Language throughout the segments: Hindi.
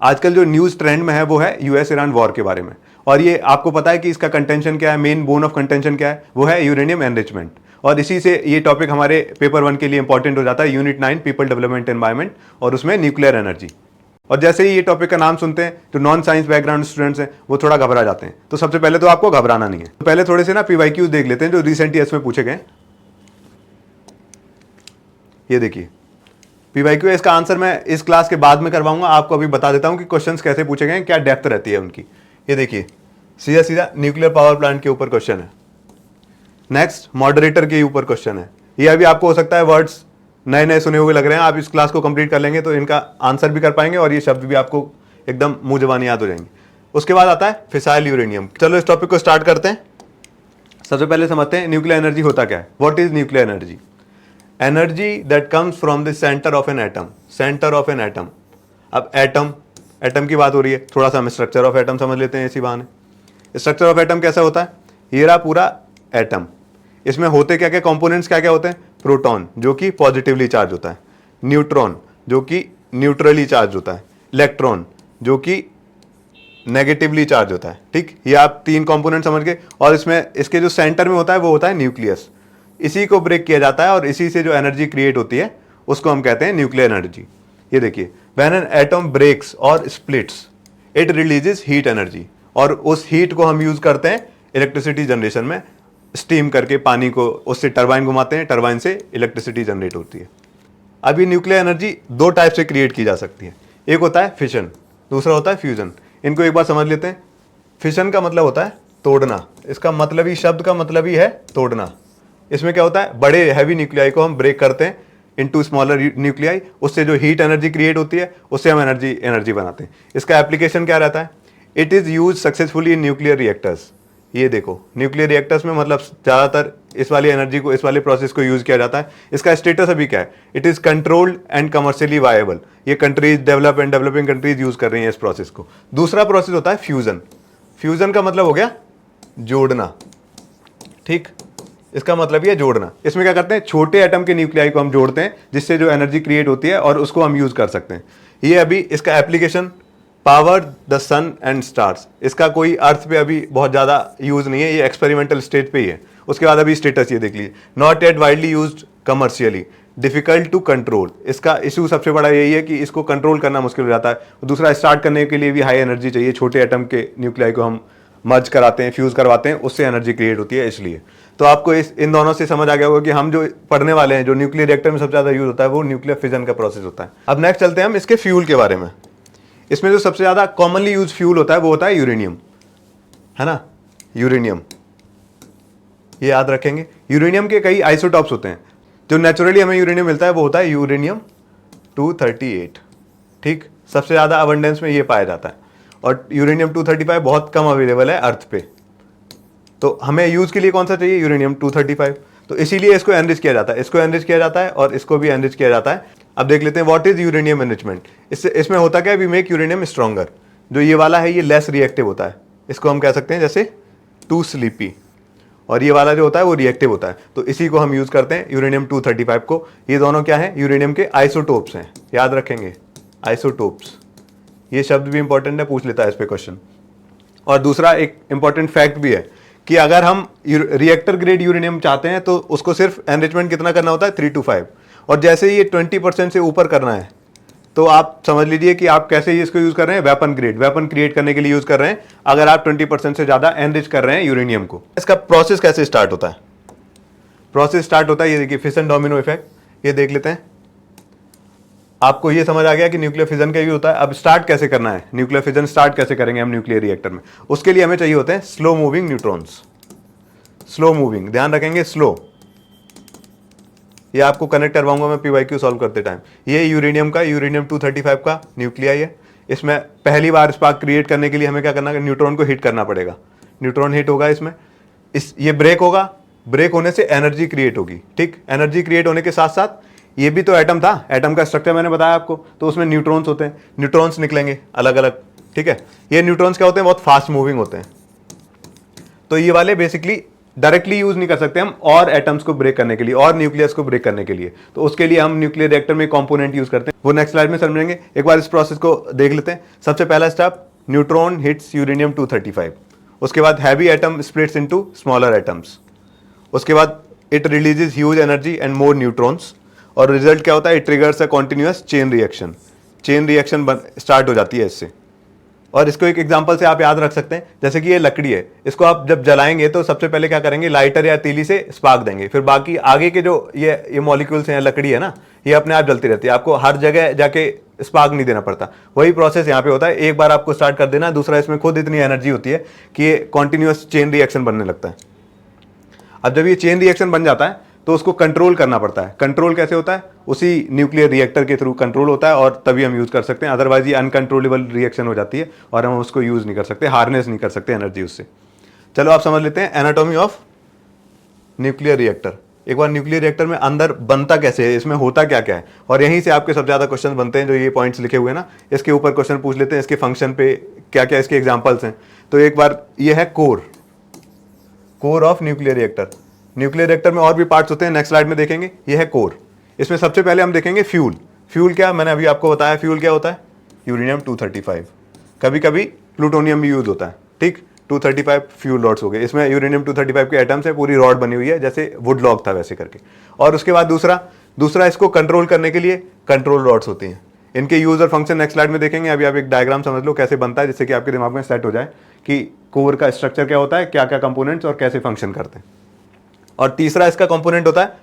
आजकल जो न्यूज़ ट्रेंड में है वो है यूएस ईरान वॉर के बारे में, और ये आपको पता है कि इसका कंटेंशन क्या है, मेन बोन ऑफ कंटेंशन क्या है, वो है यूरेनियम एनरिचमेंट। और इसी से ये टॉपिक हमारे पेपर 1 के लिए इंपॉर्टेंट हो जाता है, यूनिट 9 पीपल डेवलपमेंट एनवायरमेंट, और उसमें न्यूक्लियर एनर्जी। और जैसे ही ये टॉपिक का नाम सुनते हैं जो नॉन साइंस बैकग्राउंड स्टूडेंट्स हैं वो थोड़ा घबरा जाते हैं। तो सबसे पहले तो आपको घबराना नहीं है, तो पहले थोड़े से ना पीवाईक्यूज देख लेते हैं जो रिसेंटली इसमें पूछे गए। ये देखिए पीवाईक्यू, इसका आंसर मैं इस क्लास के बाद में करवाऊंगा, आपको अभी बता देता हूं कि क्वेश्चंस कैसे पूछे गए, क्या डेप्थ रहती है उनकी। ये देखिए सीधा सीधा न्यूक्लियर पावर प्लांट के ऊपर क्वेश्चन है। नेक्स्ट मॉडरेटर के ऊपर क्वेश्चन है। ये अभी आपको हो सकता है वर्ड्स नए नए सुने हुए लग रहे हैं, आप इस क्लास को कंप्लीट कर लेंगे तो इनका आंसर भी कर पाएंगे और ये शब्द भी आपको एकदम मुंह जबानी याद हो जाएंगे। उसके बाद आता है फिसाइल यूरेनियम। चलो इस टॉपिक को स्टार्ट करते हैं। सबसे पहले समझते हैं न्यूक्लियर एनर्जी होता क्या है। What is nuclear energy? Energy that comes from the centre of an atom. Centre of an atom, अब एटम की बात हो रही है, थोड़ा सा हम स्ट्रक्चर ऑफ एटम समझ लेते हैं इसी बहाने। स्ट्रक्चर ऑफ एटम कैसा होता है? ये रहा पूरा एटम, इसमें होते क्या क्या कंपोनेंट्स क्या क्या होते हैं? प्रोटॉन जो कि पॉजिटिवली चार्ज होता है, न्यूट्रॉन जो कि न्यूट्रली चार्ज होता है, इलेक्ट्रॉन जो कि नेगेटिवली चार्ज होता है। ठीक, ये आप 3 कंपोनेंट समझ गए। और इसमें इसके जो सेंटर में होता है वो होता है न्यूक्लियस, इसी को ब्रेक किया जाता है और इसी से जो एनर्जी क्रिएट होती है उसको हम कहते हैं न्यूक्लियर एनर्जी। ये देखिए व्हेन एन एटम ब्रेक्स और splits it releases heat energy, और उस हीट को हम यूज करते हैं इलेक्ट्रिसिटी जनरेशन में, स्टीम करके पानी को उससे टरबाइन घुमाते हैं, टरबाइन से इलेक्ट्रिसिटी जनरेट होती है। अब ये न्यूक्लियर एनर्जी 2 टाइप से क्रिएट की जा सकती है, एक होता है फिशन, दूसरा होता है फ्यूजन। इनको एक बार समझ लेते हैं। फिशन का मतलब होता है तोड़ना, इसका मतलब ही, शब्द का मतलब ही है तोड़ना। इसमें क्या होता है, बड़े हैवी न्यूक्लियाई को हम ब्रेक करते हैं इनटू स्मॉलर न्यूक्लियाई, उससे जो हीट एनर्जी क्रिएट होती है उससे हम एनर्जी बनाते हैं। इसका एप्लीकेशन क्या रहता है? It is use successfully in nuclear reactors. ये देखो न्यूक्लियर रिएक्टर्स में मतलब ज़्यादातर इस वाली एनर्जी को, इस वाले प्रोसेस को यूज किया जाता है। इसका स्टेटस अभी क्या है? It is controlled and commercially viable. ये countries, develop and developing countries use कर रही हैं इस प्रोसेस को। दूसरा प्रोसेस होता है फ्यूजन। फ्यूजन का मतलब हो गया जोड़ना। ठीक, इसका मतलब ये जोड़ना। इसमें क्या करते हैं, छोटे एटम के न्यूक्लियाई को हम जोड़ते हैं जिससे जो एनर्जी क्रिएट होती है और उसको हम यूज कर सकते हैं। ये अभी इसका application power the sun and stars, इसका कोई अर्थ पे अभी बहुत ज़्यादा यूज़ नहीं है, ये एक्सपेरिमेंटल स्टेज पे ही है। उसके बाद अभी स्टेटस ये देख लीजिए, not yet widely used commercially, difficult to control. इसका इशू सबसे बड़ा यही है कि इसको कंट्रोल करना मुश्किल हो जाता है। दूसरा, स्टार्ट करने के लिए भी हाई एनर्जी चाहिए। छोटे एटम के न्यूक्लियाई को हम मर्ज कराते हैं, फ्यूज करवाते हैं, उससे एनर्जी क्रिएट होती है। इसलिए तो आपको इन दोनों से समझ आ गया होगा कि हम जो पढ़ने वाले हैं, जो न्यूक्लियर रिएक्टर में सबसे ज़्यादा यूज होता है वो न्यूक्लियर फिजन का प्रोसेस होता है। अब नेक्स्ट चलते हैं हम इसके फ्यूल के बारे में। इसमें जो सबसे ज़्यादा कॉमनली यूज फ्यूल होता है वो होता है यूरेनियम, है ना, यूरेनियम। ये याद रखेंगे। यूरेनियम के कई आइसोटॉप्स होते हैं। जो नेचुरली हमें यूरेनियम मिलता है वो होता है यूरेनियम 238। ठीक, सबसे ज़्यादा अबंडेंस में ये पाया जाता है, और यूरेनियम 235 बहुत कम अवेलेबल है अर्थ पे। तो हमें यूज के लिए कौन सा चाहिए? यूरेनियम 235। तो इसीलिए इसको एनरिच किया जाता है, इसको एनरिच किया जाता है और इसको भी एनरिच किया जाता है। अब देख लेते हैं व्हाट इज यूरेनियम एनरिचमेंट। इसमें होता क्या है, वी मेक यूरेनियम स्ट्रॉन्गर। जो ये वाला है ये लेस रिएक्टिव होता है, इसको हम कह सकते हैं जैसे टू स्लीपी, और ये वाला जो होता है वो रिएक्टिव होता है। तो इसी को हम यूज करते हैं यूरेनियम 235 को। ये दोनों क्या है? यूरेनियम के आइसोटोप्स हैं, याद रखेंगे आइसोटोप्स। ये शब्द भी इंपॉर्टेंट है, पूछ लेता है इस पे क्वेश्चन। और दूसरा एक इंपॉर्टेंट फैक्ट भी है कि अगर हम रिएक्टर ग्रेड यूरेनियम चाहते हैं तो उसको सिर्फ एनरिचमेंट कितना करना होता है? 3 to 5। और जैसे ही ये 20% से ऊपर करना है तो आप समझ लीजिए कि आप कैसे इसको यूज कर रहे हैं? वेपन ग्रेड, वेपन क्रिएट करने के लिए यूज कर रहे हैं अगर आप 20% से ज्यादा एनरिच कर रहे हैं यूरेनियम को। इसका प्रोसेस कैसे स्टार्ट होता है? प्रोसेस स्टार्ट होता है, ये देखिए फिशन डोमिनो इफेक्ट। ये देख लेते हैं, आपको ये समझ आ गया कि न्यूक्लियर फिजन का यूज होता है। अब स्टार्ट कैसे करना है, न्यूक्लियर फिजन स्टार्ट कैसे करेंगे हम न्यूक्लियर रिएक्टर में? उसके लिए हमें चाहिए होते हैं slow moving neutrons. Slow moving, ध्यान रखेंगे, स्लो। ये आपको कनेक्ट करवाऊंगा मैं पीवाईक्यू सॉल्व करते टाइम। ये यूरेनियम 235 का न्यूक्लियाई है। इसमें पहली बार स्पार्क क्रिएट करने के लिए हमें क्या करना है? न्यूट्रॉन को हिट करना पड़ेगा। न्यूट्रॉन हिट होगा इसमें, ये ब्रेक होगा, ब्रेक होने से एनर्जी क्रिएट होगी। ठीक, एनर्जी क्रिएट होने के साथ साथ ये भी तो एटम था, एटम का स्ट्रक्चर मैंने बताया आपको, तो उसमें न्यूट्रॉन्स होते हैं, न्यूट्रॉन्स निकलेंगे अलग अलग। ठीक है, ये न्यूट्रॉन्स क्या होते हैं? बहुत फास्ट मूविंग होते हैं। तो ये वाले बेसिकली डायरेक्टली यूज नहीं कर सकते हम और एटम्स को ब्रेक करने के लिए और न्यूक्लियस को ब्रेक करने के लिए, तो उसके लिए हम न्यूक्लियर रिएक्टर में कंपोनेंट यूज करते हैं, वो नेक्स्ट स्लाइड में समझेंगे। एक बार इस प्रोसेस को देख लेते हैं। सबसे पहला स्टेप, न्यूट्रॉन हिट्स यूरेनियम 235, उसके बाद heavy atom splits into smaller atoms, उसके बाद it releases huge energy and more neutrons, और रिजल्ट क्या होता है, it triggers a continuous chain reaction, chain reaction start हो जाती है इससे। और इसको एक एग्जांपल से आप याद रख सकते हैं, जैसे कि ये लकड़ी है, इसको आप जब जलाएंगे तो सबसे पहले क्या करेंगे, लाइटर या तीली से स्पार्क देंगे, फिर बाकी आगे के जो ये मॉलिक्यूल्स हैं, लकड़ी है ना, ये अपने आप जलती रहती है, आपको हर जगह जाके स्पार्क नहीं देना पड़ता। वही प्रोसेस यहाँ पे होता है, एक बार आपको स्टार्ट कर देना, दूसरा इसमें खुद इतनी एनर्जी होती है कि ये कॉन्टिन्यूअस चेन रिएक्शन बनने लगता है। अब जब ये चेन रिएक्शन बन जाता है तो उसको कंट्रोल करना पड़ता है। कंट्रोल कैसे होता है, उसी न्यूक्लियर रिएक्टर के थ्रू कंट्रोल होता है, और तभी हम यूज कर सकते हैं, अदरवाइज ये अनकंट्रोलेबल रिएक्शन हो जाती है और हम उसको यूज नहीं कर सकते, हार्नेस नहीं कर सकते एनर्जी उससे। चलो आप समझ लेते हैं एनाटॉमी ऑफ न्यूक्लियर रिएक्टर। एक बार न्यूक्लियर रिएक्टर में अंदर बनता कैसे है, इसमें होता क्या क्या है, और यहीं से आपके सबसे ज्यादा क्वेश्चन बनते हैं, जो ये पॉइंट्स लिखे हुए हैं ना, इसके ऊपर क्वेश्चन पूछ लेते हैं, इसके फंक्शन पे क्या क्या इसके एग्जाम्पल्स हैं। तो एक बार ये है core of nuclear reactor. Nuclear reactor में और भी पार्ट्स होते हैं, नेक्स्ट स्लाइड में देखेंगे। ये है कोर। इसमें सबसे पहले हम देखेंगे फ्यूल क्या, मैंने अभी आपको बताया फ्यूल क्या होता है, यूरेनियम 235, कभी कभी प्लूटोनियम भी यूज होता है, ठीक। 235 फ्यूल रॉड्स हो गए, इसमें यूरेनियम 235 के एटम्स है, पूरी रॉड बनी हुई है, जैसे वुड लॉग था वैसे करके। और उसके बाद दूसरा इसको कंट्रोल करने के लिए कंट्रोल रॉड्स होती हैं। इनके यूज और फंक्शन नेक्स्ट स्लाइड में देखेंगे। अभी आप एक डायग्राम समझ लो कैसे बनता है, जिससे कि आपके दिमाग में सेट हो जाए कि कोर का स्ट्रक्चर क्या होता है, क्या क्या कंपोनेंट्स और कैसे फंक्शन करते हैं। और तीसरा इसका कंपोनेंट होता है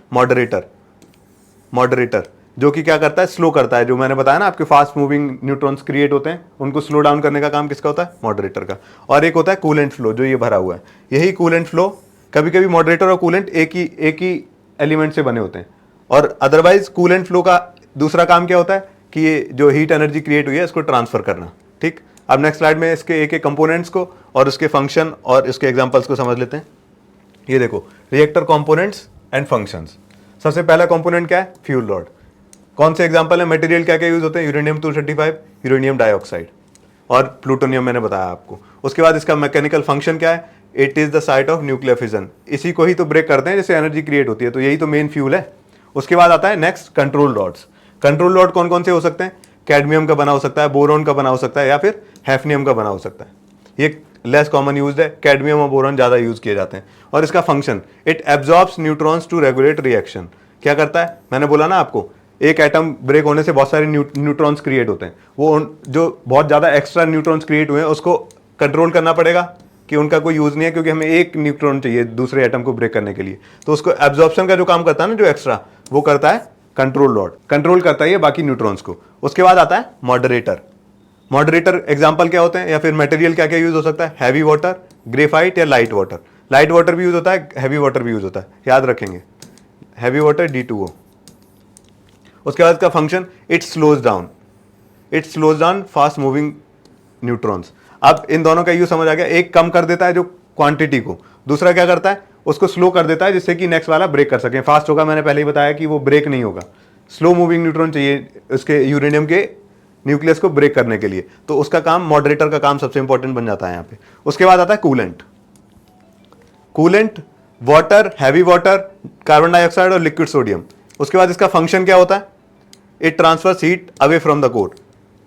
मॉडरेटर, जो कि क्या करता है, स्लो करता है। जो मैंने बताया ना, आपके फास्ट मूविंग न्यूट्रॉन्स क्रिएट होते हैं, उनको स्लो डाउन करने का काम किसका होता है, मॉडरेटर का। और एक होता है कूलेंट फ्लो, जो ये भरा हुआ है, यही कूलेंट फ्लो। कभी कभी मॉडरेटर और कूलेंट एक ही एलिमेंट से बने होते हैं, और अदरवाइज कूलेंट फ्लो का दूसरा काम क्या होता है कि ये जो हीट एनर्जी क्रिएट हुई है इसको ट्रांसफर करना, ठीक। अब नेक्स्ट स्लाइड में इसके एक कंपोनेंट्स को और उसके फंक्शन और इसके एग्जांपल्स को समझ लेते हैं। ये देखो, रिएक्टर कंपोनेंट्स एंड फंक्शंस। सबसे पहला कंपोनेंट क्या है, फ्यूल रॉड। कौन से एग्जांपल है, मटेरियल क्या क्या यूज होते हैं, यूरेनियम 235, यूरेनियम डाइऑक्साइड और प्लूटोनियम मैंने बताया आपको। उसके बाद इसका मैकेनिकल फंक्शन क्या है, it is the site of nuclear fission. इसी को ही तो ब्रेक करते हैं जिससे एनर्जी क्रिएट होती है, तो यही तो मेन फ्यूल है। उसके बाद आता है next control rods. Control rod कौन कौन से हो सकते हैं, कैडमियम का बना हो सकता है, बोरॉन का बना हो सकता है, या फिर हैफनियम का बना हो सकता है। ये लेस कॉमन यूज है, कैडमियम और बोरॉन ज्यादा यूज किए जाते हैं। और इसका function, it absorbs neutrons to regulate reaction. क्या करता है, मैंने बोला ना आपको, एक एटम ब्रेक होने से बहुत सारे न्यूट्रॉन्स क्रिएट होते हैं, वो जो बहुत ज्यादा एक्स्ट्रा न्यूट्रॉन्स क्रिएट हुए हैं उसको कंट्रोल करना पड़ेगा कि उनका कोई यूज नहीं है, क्योंकि हमें एक न्यूट्रॉन चाहिए दूसरे एटम को ब्रेक करने के लिए। तो उसको एब्जॉर्प्शन का जो काम करता है ना, जो एक्स्ट्रा, वो करता है कंट्रोल रॉड, कंट्रोल करता है ये बाकी न्यूट्रॉन्स को। उसके बाद आता है मॉडरेटर एग्जांपल क्या होते हैं, या फिर मटेरियल क्या क्या यूज हो सकता है, हैवी वाटर, ग्रेफाइट या लाइट वाटर। लाइट वाटर भी यूज होता है, हैवी वाटर भी यूज होता है, याद रखेंगे, हैवी वाटर D2O। उसके बाद का function, it slows down fast moving neutrons. अब इन दोनों का यूज समझ आ गया, एक कम कर देता है जो क्वांटिटी को, दूसरा क्या करता है, उसको स्लो कर देता है जिससे कि नेक्स्ट वाला ब्रेक कर सके। फास्ट होगा, मैंने पहले ही बताया कि वो ब्रेक नहीं होगा, स्लो मूविंग न्यूट्रॉन चाहिए उसके यूरेनियम के न्यूक्लियस को ब्रेक करने के लिए, तो उसका काम, मॉडरेटर का काम सबसे इंपॉर्टेंट बन जाता है यहाँ पे। उसके बाद आता है coolant, water, heavy water, carbon dioxide और लिक्विड सोडियम। उसके बाद इसका फंक्शन क्या होता है, it transfers heat away from the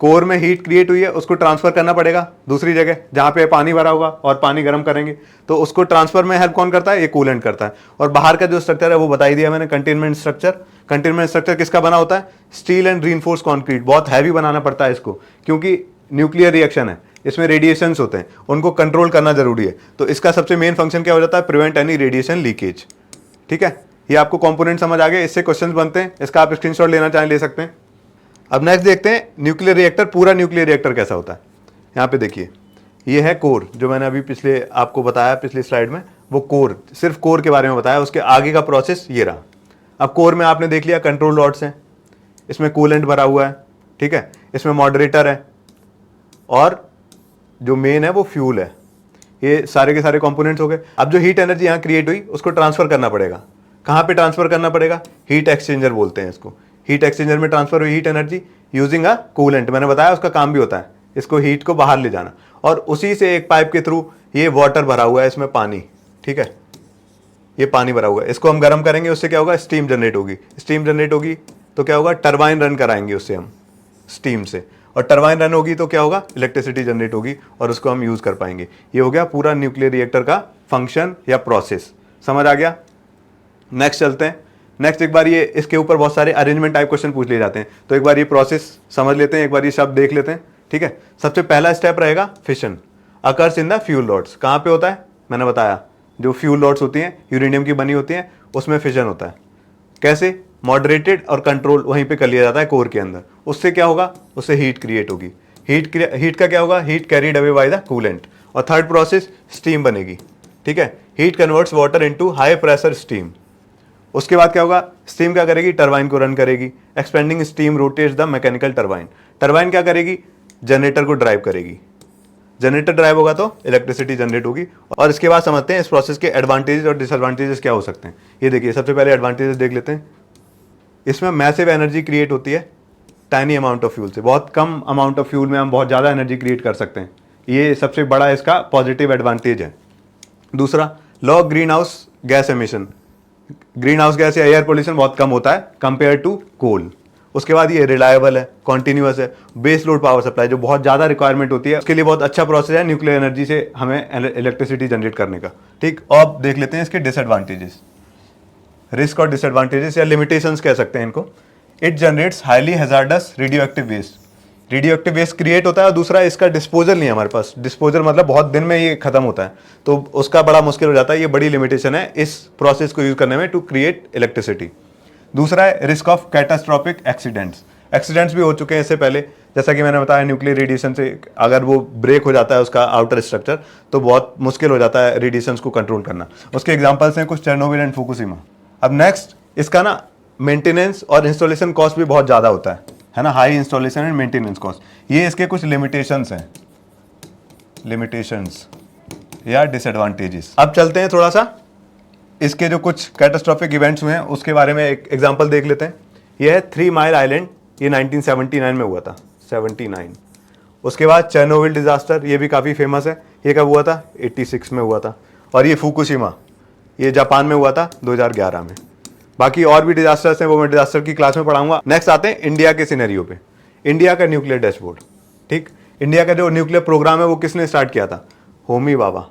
core में हीट क्रिएट हुई है, उसको ट्रांसफर करना पड़ेगा दूसरी जगह जहां पे पानी भरा होगा, और पानी गर्म करेंगे, तो उसको ट्रांसफर में हेल्प कौन करता है, ये कूलेंट करता है। और बाहर का जो स्ट्रक्चर है वो बता ही दिया मैंने, कंटेनमेंट स्ट्रक्चर किसका बना होता है, स्टील एंड रीइंफोर्स्ड कंक्रीट। बहुत हैवी बनाना पड़ता है इसको, क्योंकि न्यूक्लियर रिएक्शन है, इसमें रेडिएशंस होते हैं, उनको कंट्रोल करना जरूरी है। तो इसका सबसे मेन फंक्शन क्या हो जाता है, प्रिवेंट एनी रेडिएशन लीकेज, ठीक है। ये आपको कंपोनेंट समझ आ गए, इससे क्वेश्चंस बनते हैं, इसका आप स्क्रीनशॉट लेना चाहें ले सकते हैं। अब नेक्स्ट देखते हैं न्यूक्लियर रिएक्टर, पूरा न्यूक्लियर रिएक्टर कैसा होता है। यहाँ पे देखिए, ये है कोर, जो मैंने अभी पिछले आपको बताया पिछली स्लाइड में, वो कोर, सिर्फ कोर के बारे में बताया, उसके आगे का प्रोसेस ये रहा। अब कोर में आपने देख लिया कंट्रोल रॉड्स हैं, इसमें कूलेंट भरा हुआ है, ठीक है, इसमें मॉडरेटर है, और जो मेन है वो फ्यूल है। ये सारे के सारे कंपोनेंट्स हो गए। अब जो हीट एनर्जी यहाँ क्रिएट हुई उसको ट्रांसफर करना पड़ेगा। कहाँ पे ट्रांसफर करना पड़ेगा, हीट एक्सचेंजर बोलते हैं इसको। हीट एक्सचेंजर में ट्रांसफर हुई heat energy using a coolant, मैंने बताया उसका काम भी होता है इसको हीट को बाहर ले जाना, और उसी से एक पाइप के थ्रू ये वाटर भरा हुआ है, इसमें पानी, ठीक है, ये पानी भरा हुआ है, इसको हम गर्म करेंगे, उससे क्या होगा, स्टीम जनरेट होगी। स्टीम जनरेट होगी तो क्या होगा, टरबाइन रन कराएंगे उससे हम स्टीम से, और टरबाइन रन होगी तो क्या होगा, इलेक्ट्रिसिटी जनरेट होगी और उसको हम यूज कर पाएंगे। ये हो गया पूरा न्यूक्लियर रिएक्टर का फंक्शन या प्रोसेस, समझ आ गया। नेक्स्ट चलते हैं। नेक्स्ट एक बार ये इसके ऊपर बहुत सारे अरेंजमेंट टाइप क्वेश्चन पूछ लिए जाते हैं, तो एक बार ये प्रोसेस समझ लेते हैं, एक बार ये शब्द देख लेते हैं, ठीक है। सबसे पहला स्टेप रहेगा fission, occurs in the fuel rods. कहाँ पे होता है, मैंने बताया, जो फ्यूल रॉड्स होती हैं यूरेनियम की बनी होती हैं, उसमें फिशन होता है। कैसे, मॉडरेटेड और कंट्रोल वहीं पे कर लिया जाता है कोर के अंदर। उससे क्या होगा, उससे हीट क्रिएट होगी। हीट का क्या होगा, heat carried away by the coolant. और थर्ड प्रोसेस स्टीम बनेगी, ठीक है। Heat converts water into high pressure steam. उसके बाद क्या होगा, स्टीम क्या करेगी, टरबाइन को रन करेगी। Expanding steam rotates the mechanical turbine. Turbine क्या करेगी, जनरेटर को ड्राइव करेगी। जनरेटर ड्राइव होगा तो इलेक्ट्रिसिटी जनरेट होगी। और इसके बाद समझते हैं इस प्रोसेस के एडवांटेजेस और डिसएडवांटेजेस क्या हो सकते हैं। ये देखिए, सबसे पहले एडवांटेजेस देख लेते हैं। इसमें मैसिव एनर्जी क्रिएट होती है टाइनी अमाउंट ऑफ फ्यूल से। बहुत कम अमाउंट ऑफ फ्यूल में हम बहुत ज़्यादा एनर्जी क्रिएट कर सकते हैं। ये सबसे बड़ा इसका पॉजिटिव एडवांटेज है। दूसरा, low green house gas emission. Green house gas या एयर पोल्यूशन बहुत कम होता है कंपेयर टू कोल। उसके बाद ये रिलायबल है, कॉन्टिन्यूअस है। बेस लोड पावर सप्लाई जो बहुत ज़्यादा रिक्वायरमेंट होती है, उसके लिए बहुत अच्छा प्रोसेस है न्यूक्लियर एनर्जी से हमें इलेक्ट्रिसिटी जनरेट करने का, ठीक। अब देख लेते हैं इसके डिसएडवांटेजेस, रिस्क और डिसएडवांटेजेस या लिमिटेशंस कह सकते हैं इनको। It generates highly hazardous radioactive waste. Radioactive waste create होता है। और दूसरा, इसका डिस्पोजल नहीं है हमारे पास। डिस्पोजल मतलब बहुत दिन में ये खत्म होता है, तो उसका बड़ा मुश्किल हो जाता है। ये बड़ी लिमिटेशन है इस प्रोसेस को यूज करने में टू क्रिएट इलेक्ट्रिसिटी। दूसरा है risk of catastrophic accidents. Accidents भी हो चुके हैं इससे पहले, जैसा कि मैंने बताया, न्यूक्लियर रेडिएशन से अगर वो ब्रेक हो जाता है उसका आउटर स्ट्रक्चर, तो बहुत मुश्किल हो जाता है रेडिएशंस को कंट्रोल करना। उसके एग्जांपल्स हैं कुछ, चेरनोबिल एंड फुकुशिमा। अब नेक्स्ट, इसका ना मेंटेनेंस और इंस्टॉलेशन कॉस्ट भी बहुत ज़्यादा होता है ना, high installation and maintenance cost. ये इसके कुछ लिमिटेशंस हैं, लिमिटेशंस या डिसएडवांटेजेस। अब चलते हैं थोड़ा सा इसके जो कुछ कैटास्ट्रॉफिक इवेंट्स हुए हैं उसके बारे में एक एग्जांपल देख लेते हैं। ये है 3 माइल आइलैंड, ये 1979 में हुआ था, 79। उसके बाद चेरनोबिल डिजास्टर, ये भी काफ़ी फेमस है। ये कब हुआ था, 86 में हुआ था। और ये फुकुशिमा, ये जापान में हुआ था 2011 में। बाकी और भी डिजास्टर्स हैं, वो मैं डिजास्टर की क्लास में पढ़ाऊंगा। नेक्स्ट आते हैं इंडिया के सिनेरियो पे। इंडिया का न्यूक्लियर डैशबोर्ड, ठीक। इंडिया का जो न्यूक्लियर प्रोग्राम है वो किसने स्टार्ट किया था, होमी बाबा,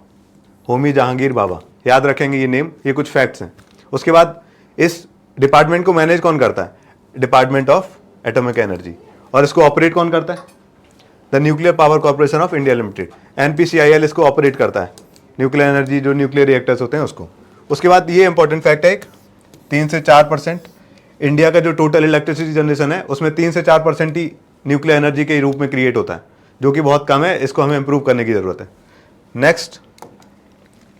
होमी जहांगीर बाबा। याद रखेंगे ये नेम, ये कुछ फैक्ट्स हैं। उसके बाद इस डिपार्टमेंट को मैनेज कौन करता है, डिपार्टमेंट ऑफ एटॉमिक एनर्जी। और इसको ऑपरेट कौन करता है, the nuclear power corporation of India limited, NPCIL इसको ऑपरेट करता है, न्यूक्लियर एनर्जी जो न्यूक्लियर रिएक्टर्स होते हैं उसको। उसके बाद ये इंपॉर्टेंट फैक्ट है एक, 3 से 4% इंडिया का जो टोटल इलेक्ट्रिसिटी जनरेशन है उसमें 3 से 4% ही न्यूक्लियर एनर्जी के रूप में क्रिएट होता है, जो कि बहुत कम है। इसको हमें इंप्रूव करने की जरूरत है। नेक्स्ट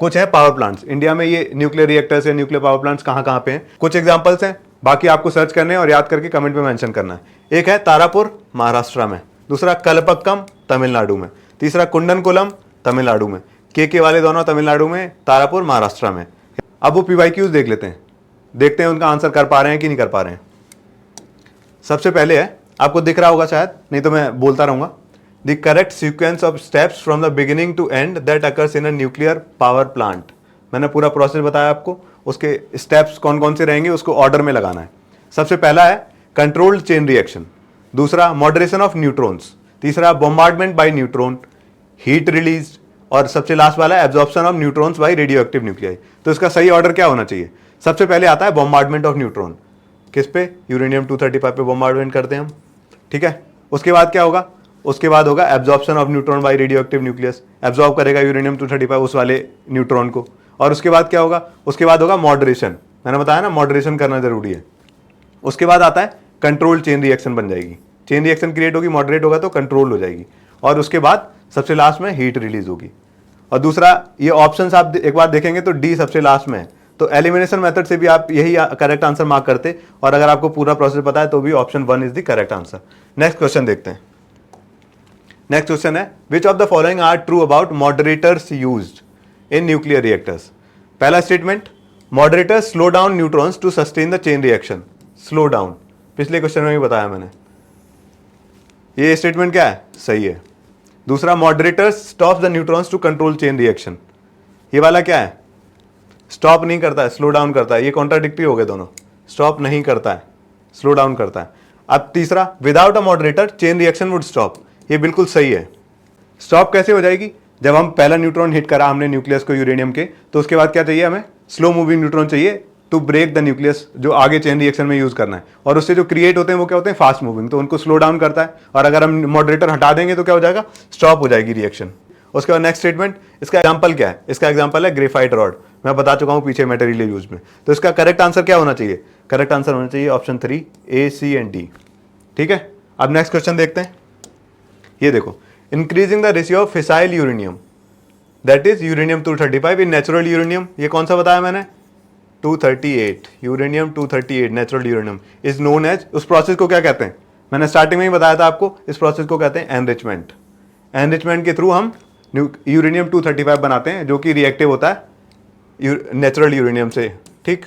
कुछ है पावर प्लांट्स। इंडिया में ये न्यूक्लियर रिएक्टर्स या न्यूक्लियर पावर प्लांट्स कहाँ पे हैं, कुछ एग्जांपल्स हैं, बाकी आपको सर्च करने और याद करके कमेंट में मेंशन करना है। एक है तारापुर महाराष्ट्र में, दूसरा कलपक्कम तमिलनाडु में, तीसरा कुंडनकुलम तमिलनाडु में, के वाले दोनों तमिलनाडु में, तारापुर महाराष्ट्र में। अब वो PYQs देख लेते हैं, देखते हैं उनका आंसर कर पा रहे हैं कि नहीं कर पा रहे हैं। सबसे पहले है, आपको दिख रहा होगा शायद, नहीं तो मैं बोलता रहूंगा, the correct sequence of steps from the beginning to end that occurs in a nuclear power plant. मैंने पूरा प्रोसेस बताया आपको, उसके स्टेप्स कौन कौन से रहेंगे उसको ऑर्डर में लगाना है। सबसे पहला है कंट्रोल्ड चेन रिएक्शन, दूसरा मॉडरेशन ऑफ न्यूट्रॉन्स, तीसरा bombardment by neutron, heat release, और सबसे लास्ट वाला है absorption of neutrons by radioactive nuclei. तो इसका सही ऑर्डर क्या होना चाहिए, सबसे पहले आता है बॉम्बार्डमेंट ऑफ न्यूट्रॉन, किस पे, यूरेनियम 235 पे बॉम्बार्डमेंट करते हैं हम, ठीक है। उसके बाद क्या होगा, उसके बाद होगा absorption of neutron by radioactive nucleus, absorb करेगा यूरेनियम 235 उस वाले न्यूट्रॉन को। और उसके बाद क्या होगा, उसके बाद होगा मॉडरेशन, मैंने बताया ना मॉडरेशन करना जरूरी है। उसके बाद आता है कंट्रोल चेन रिएक्शन बन जाएगी, चेन रिएक्शन क्रिएट होगी, मॉडरेट होगा तो कंट्रोल हो जाएगी। और उसके बाद सबसे लास्ट में हीट रिलीज होगी। और दूसरा, ये ऑप्शंस आप एक बार देखेंगे तो डी सबसे लास्ट में है, तो एलिमिनेशन मेथड से भी आप यही करेक्ट आंसर मार्क करते, और अगर आपको पूरा प्रोसेस पता है तो भी option 1 is the correct answer. Next question देखते हैं। नेक्स्ट क्वेश्चन है, which of the following are true about moderators used in nuclear reactors. पहला statement, moderators slow down neutrons to sustain the chain reaction. Slow down, पिछले क्वेश्चन में भी बताया मैंने, ये स्टेटमेंट क्या है, सही है। दूसरा, moderators stop the neutrons to control chain reaction, ये वाला क्या है, स्टॉप नहीं करता है, स्लो डाउन करता है। ये कॉन्ट्राडिक्टरी हो गए दोनों, स्टॉप नहीं करता है, स्लो डाउन करता है। अब तीसरा, without a moderator chain reaction would stop, ये बिल्कुल सही है। स्टॉप कैसे हो जाएगी? जब हम पहला न्यूट्रॉन हिट करा हमने न्यूक्लियस को यूरेनियम के, तो उसके बाद क्या चाहिए हमें? स्लो मूविंग न्यूट्रॉन चाहिए टू ब्रेक द न्यूक्लियस, जो आगे चेन रिएक्शन में यूज करना है। और उससे जो क्रिएट होते हैं वो क्या होते हैं? फास्ट मूविंग, तो उनको स्लो डाउन करता है। और अगर हम मॉडरेटर हटा देंगे तो क्या हो जाएगा? स्टॉप हो जाएगी रिएक्शन। उसके बाद नेक्स्ट स्टेटमेंट, इसका एग्जाम्पल क्या है? इसका एग्जाम्पल है ग्रेफाइट रॉड। मैं बता चुका हूं पीछे मटेरियल यूज में। तो इसका करेक्ट आंसर क्या होना चाहिए? करेक्ट आंसर होना चाहिए option 3 A, C and D। ठीक है, अब नेक्स्ट क्वेश्चन देखते हैं। ये देखो, increasing the ratio of fissile uranium that is uranium 235 in natural uranium, ये कौन सा बताया मैंने? 238, uranium 238 natural uranium is known as, उस प्रोसेस को क्या कहते हैं? मैंने स्टार्टिंग में ही बताया था आपको, इस प्रोसेस को कहते हैं एनरिचमेंट। एनरिचमेंट के थ्रू हम यूरेनियम 235 बनाते हैं, जो कि रिएक्टिव होता है नेचुरल यूरेनियम से। ठीक,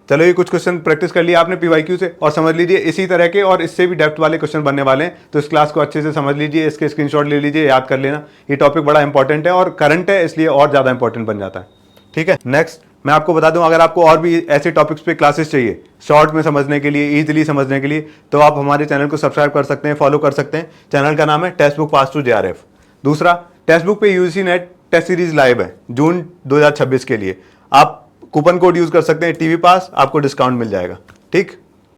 चलो ये कुछ क्वेश्चन प्रैक्टिस कर लिया आपने पीवाईक्यू से, और समझ लीजिए इसी तरह के और इससे भी डेप्थ वाले क्वेश्चन बनने वाले हैं। तो इस क्लास को अच्छे से समझ लीजिए, इसके स्क्रीनशॉट ले लीजिए, याद कर लेना। ये टॉपिक बड़ा इंपॉर्टेंट है और करंट है, इसलिए और ज़्यादा इंपॉर्टेंट बन जाता है। ठीक है, नेक्स्ट मैं आपको बता दूं, अगर आपको और भी ऐसे टॉपिक्स पे क्लासेस चाहिए शॉर्ट में समझने के लिए, इजीली समझने के लिए, तो आप हमारे चैनल को सब्सक्राइब कर सकते हैं, फॉलो कर सकते हैं। चैनल का नाम है textbook pass to JRF। दूसरा, टेक्स्ट बुक पे UGC NET test series live है जून 2026 के लिए। आप कूपन कोड यूज कर सकते हैं TV पास, आपको डिस्काउंट मिल जाएगा। ठीक।